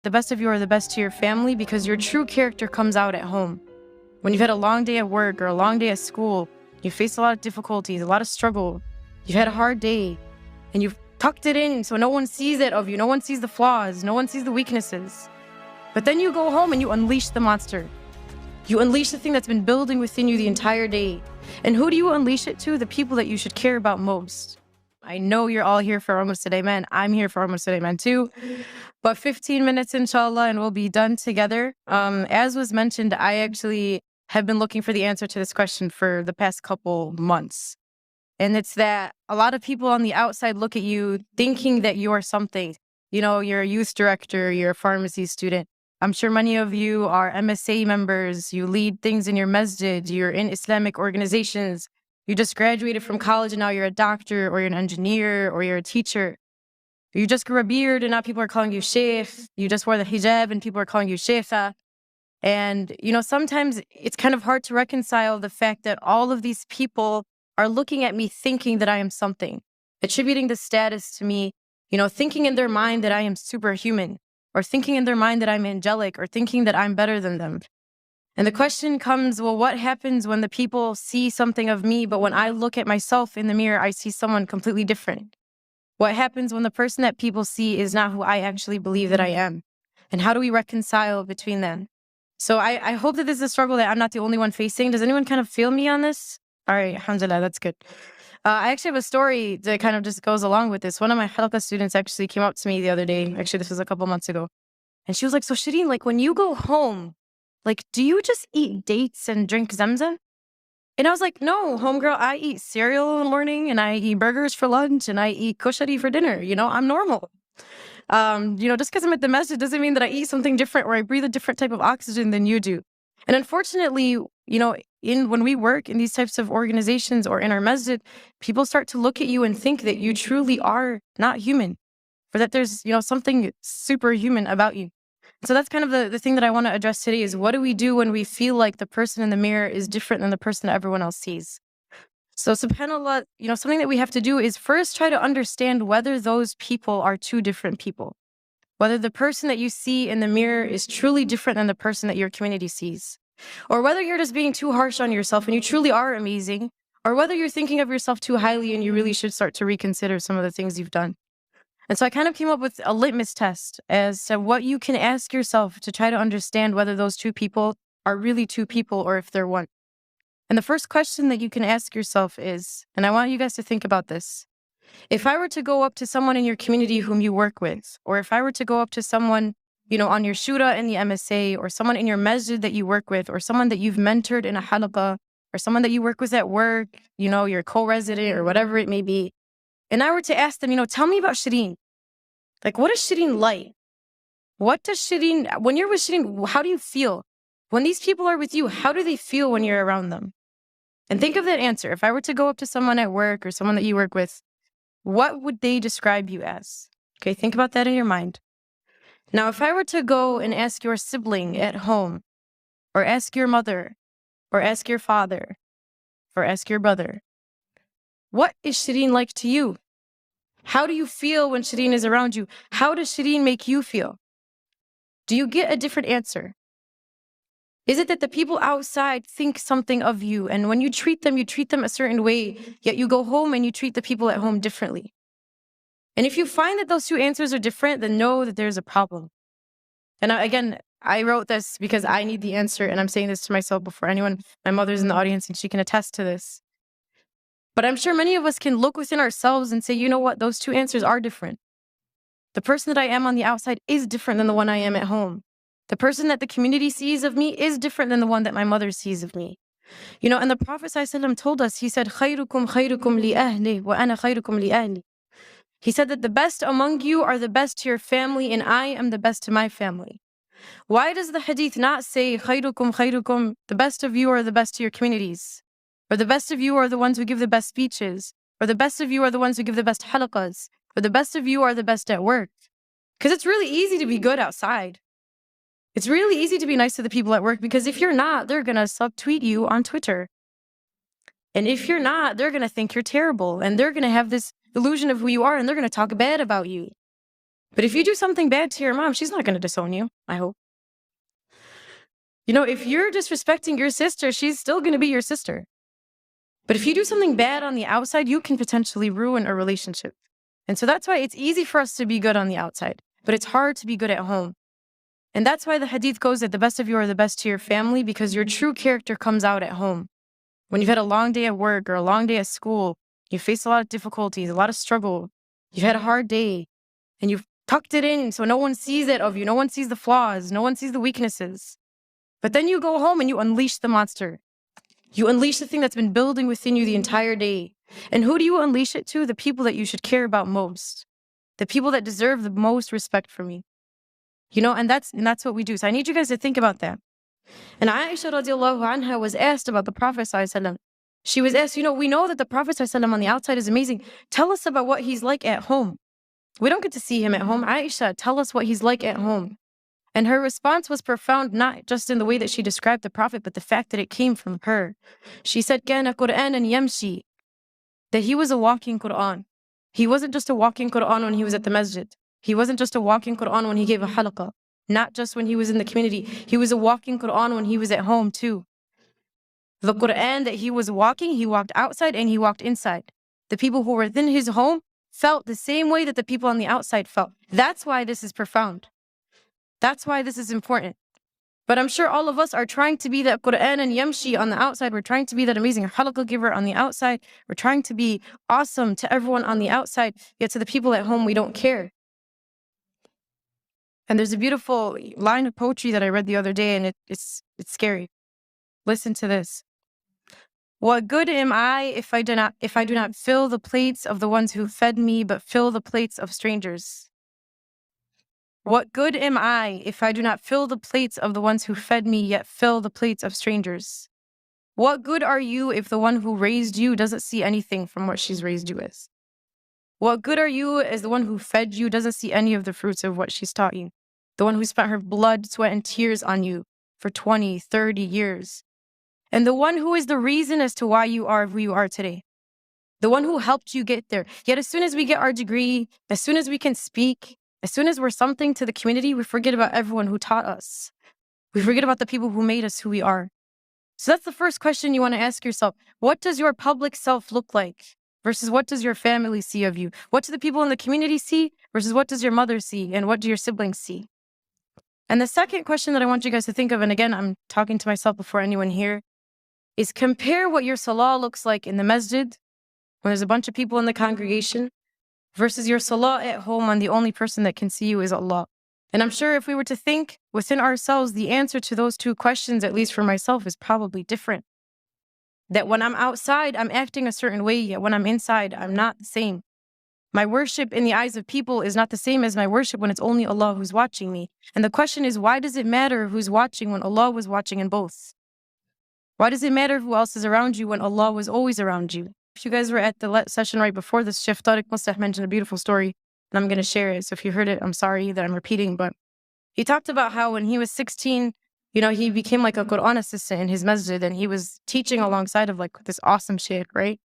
The best of you are the best to your family because your true character comes out at home. When you've had a long day at work or a long day at school, you face a lot of difficulties, a lot of struggle. You've had a hard day and you've tucked it in so no one sees it of you. No one sees the flaws. No one sees the weaknesses. But then you go home and you unleash the monster. You unleash the thing that's been building within you the entire day. And who do you unleash it to? The people that you should care about most. I know you're all here for Almost Today, man. I'm here for Almost Today, man, too. But 15 minutes, inshallah, and we'll be done together. As was mentioned, I actually have been looking for the answer to this question for the past couple months. And it's that a lot of people on the outside look at you thinking that you are something. You know, you're a youth director, you're a pharmacy student. I'm sure many of you are MSA members, you lead things in your masjid, you're in Islamic organizations, you just graduated from college and now you're a doctor or you're an engineer or you're a teacher. You just grew a beard and now people are calling you sheikh. You just wore the hijab and people are calling you sheikha. And, you know, sometimes it's kind of hard to reconcile the fact that all of these people are looking at me thinking that I am something, attributing the status to me, you know, thinking in their mind that I am superhuman, or thinking in their mind that I'm angelic, or thinking that I'm better than them. And the question comes, well, what happens when the people see something of me, but when I look at myself in the mirror, I see someone completely different? What happens when the person that people see is not who I actually believe that I am? And how do we reconcile between them? So I hope that this is a struggle that I'm not the only one facing. Does anyone kind of feel me on this? All right, alhamdulillah, that's good. I actually have a story that kind of just goes along with this. One of my halqa students actually came up to me the other day. Actually, this was a couple months ago. And she was like, so Shireen, like when you go home, like, do you just eat dates and drink Zamzam? And I was like, no, homegirl, I eat cereal in the morning and I eat burgers for lunch and I eat kushari for dinner. You know, I'm normal. You know, just because I'm at the masjid doesn't mean that I eat something different or I breathe a different type of oxygen than you do. And unfortunately, you know, when we work in these types of organizations or in our masjid, people start to look at you and think that you truly are not human, or that there's, you know, something superhuman about you. So that's kind of the thing that I want to address today is what do we do when we feel like the person in the mirror is different than the person that everyone else sees? So subhanAllah, you know, something that we have to do is first try to understand whether those people are two different people. Whether the person that you see in the mirror is truly different than the person that your community sees. Or whether you're just being too harsh on yourself and you truly are amazing. Or whether you're thinking of yourself too highly and you really should start to reconsider some of the things you've done. And so I kind of came up with a litmus test as to what you can ask yourself to try to understand whether those two people are really two people or if they're one. And the first question that you can ask yourself is, and I want you guys to think about this, if I were to go up to someone in your community whom you work with, or if I were to go up to someone, you know, on your shura in the MSA, or someone in your masjid that you work with, or someone that you've mentored in a halaqah, or someone that you work with at work, you know, your co-resident or whatever it may be, and I were to ask them, you know, tell me about Shireen. Like, what is Shireen like? What does Shireen, when you're with Shireen, how do you feel? When these people are with you, how do they feel when you're around them? And think of that answer. If I were to go up to someone at work or someone that you work with, what would they describe you as? Okay, think about that in your mind. Now, if I were to go and ask your sibling at home, or ask your mother, or ask your father, or ask your brother, what is Shireen like to you? How do you feel when Shireen is around you? How does Shireen make you feel? Do you get a different answer? Is it that the people outside think something of you, and when you treat them a certain way, yet you go home and you treat the people at home differently? And if you find that those two answers are different, then know that there's a problem. And again, I wrote this because I need the answer, and I'm saying this to myself before anyone. My mother's in the audience, and she can attest to this. But I'm sure many of us can look within ourselves and say, you know what, those two answers are different. The person that I am on the outside is different than the one I am at home. The person that the community sees of me is different than the one that my mother sees of me. You know, and the Prophet ﷺ told us, he said, خَيْرُكُمْ خَيْرُكُمْ لِأَهْلِهِ وَأَنَا خَيْرُكُمْ لِأَهْلِي. He said that the best among you are the best to your family, and I am the best to my family. Why does the hadith not say, خَيْرُكُمْ خَيْرُكُمْ, the best of you are the best to your communities? Or the best of you are the ones who give the best speeches? Or the best of you are the ones who give the best halaqas? Or the best of you are the best at work? Because it's really easy to be good outside. It's really easy to be nice to the people at work, because if you're not, they're going to subtweet you on Twitter. And if you're not, they're going to think you're terrible, and they're going to have this illusion of who you are, and they're going to talk bad about you. But if you do something bad to your mom, she's not going to disown you, I hope. If you're disrespecting your sister, she's still going to be your sister. But if you do something bad on the outside, you can potentially ruin a relationship. And so that's why it's easy for us to be good on the outside, but it's hard to be good at home. And that's why the hadith goes that the best of you are the best to your family, because your true character comes out at home. When you've had a long day at work or a long day at school, you face a lot of difficulties, a lot of struggle, you've had a hard day, and you've tucked it in so no one sees it of you, no one sees the flaws, no one sees the weaknesses. But then you go home and you unleash the monster. You unleash the thing that's been building within you the entire day. And who do you unleash it to? The people that you should care about most. The people that deserve the most respect from you. And that's what we do. So I need you guys to think about that. And Aisha radiallahu anha was asked about the Prophet sallallahu alaihi wasallam. She was asked, we know that the Prophet sallallahu alaihi wasallam on the outside is amazing. Tell us about what he's like at home. We don't get to see him at home. Aisha, tell us what he's like at home. And her response was profound, not just in the way that she described the Prophet, but the fact that it came from her. She said, Kana Qur'anan yamshi, that he was a walking Qur'an. He wasn't just a walking Qur'an when he was at the masjid. He wasn't just a walking Qur'an when he gave a halaqah. Not just when he was in the community. He was a walking Qur'an when he was at home too. The Qur'an that he was walking, he walked outside and he walked inside. The people who were within his home felt the same way that the people on the outside felt. That's why this is profound. That's why this is important. But I'm sure all of us are trying to be that Qur'an and Yamshi on the outside. We're trying to be that amazing halaqah giver on the outside. We're trying to be awesome to everyone on the outside, yet to the people at home, we don't care. And there's a beautiful line of poetry that I read the other day, and it's scary. Listen to this. What good am I if I do not fill the plates of the ones who fed me, but fill the plates of strangers? What good am I if I do not fill the plates of the ones who fed me, yet fill the plates of strangers? What good are you if the one who raised you doesn't see anything from what she's raised you as? What good are you as the one who fed you doesn't see any of the fruits of what she's taught you? The one who spent her blood, sweat, and tears on you for 20, 30 years. And the one who is the reason as to why you are who you are today. The one who helped you get there. Yet as soon as we get our degree, as soon as we can speak, as soon as we're something to the community, we forget about everyone who taught us. We forget about the people who made us who we are. So that's the first question you want to ask yourself. What does your public self look like versus what does your family see of you? What do the people in the community see versus what does your mother see and what do your siblings see? And the second question that I want you guys to think of, and again, I'm talking to myself before anyone here, is compare what your salah looks like in the masjid when there's a bunch of people in the congregation versus your salah at home when the only person that can see you is Allah. And I'm sure if we were to think within ourselves, the answer to those two questions, at least for myself, is probably different. That when I'm outside, I'm acting a certain way, yet when I'm inside, I'm not the same. My worship in the eyes of people is not the same as my worship when it's only Allah who's watching me. And the question is, why does it matter who's watching when Allah was watching in both? Why does it matter who else is around you when Allah was always around you? If you guys were at the session right before this, Sheikh Tariq Mustah mentioned a beautiful story, and I'm going to share it. So if you heard it, I'm sorry that I'm repeating, but he talked about how when he was 16, he became like a Quran assistant in his masjid, and he was teaching alongside of like this awesome sheikh, right?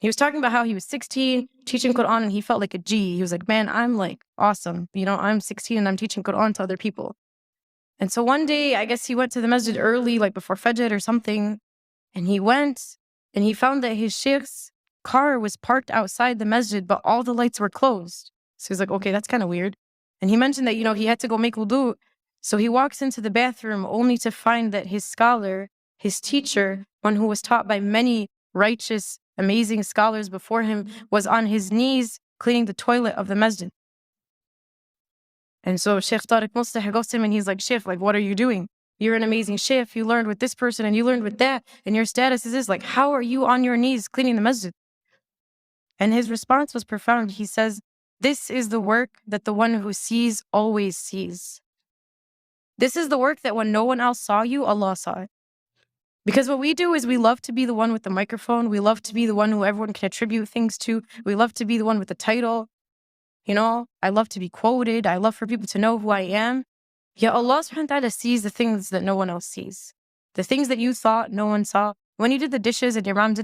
He was talking about how he was 16, teaching Quran, and he felt like a G. He was like, man, I'm like awesome. I'm 16 and I'm teaching Quran to other people. And so one day, I guess he went to the masjid early, like before Fajr or something, and he went and he found that his sheikh's car was parked outside the masjid, but all the lights were closed. So he's like, okay, that's kind of weird. And he mentioned that, he had to go make wudu. So he walks into the bathroom only to find that his scholar, his teacher, one who was taught by many righteous, amazing scholars before him, was on his knees cleaning the toilet of the masjid. And so Sheikh Tariq Mustah goes to him and he's like, Sheikh, like, what are you doing? You're an amazing sheikh. You learned with this person and you learned with that. And your status is this. Like, how are you on your knees cleaning the masjid? And his response was profound. He says, this is the work that the one who sees always sees. This is the work that when no one else saw you, Allah saw it. Because what we do is we love to be the one with the microphone. We love to be the one who everyone can attribute things to. We love to be the one with the title. I love to be quoted. I love for people to know who I am. Yet Allah subhanahu wa ta'ala sees the things that no one else sees. The things that you thought no one saw. When you did the dishes and your mom did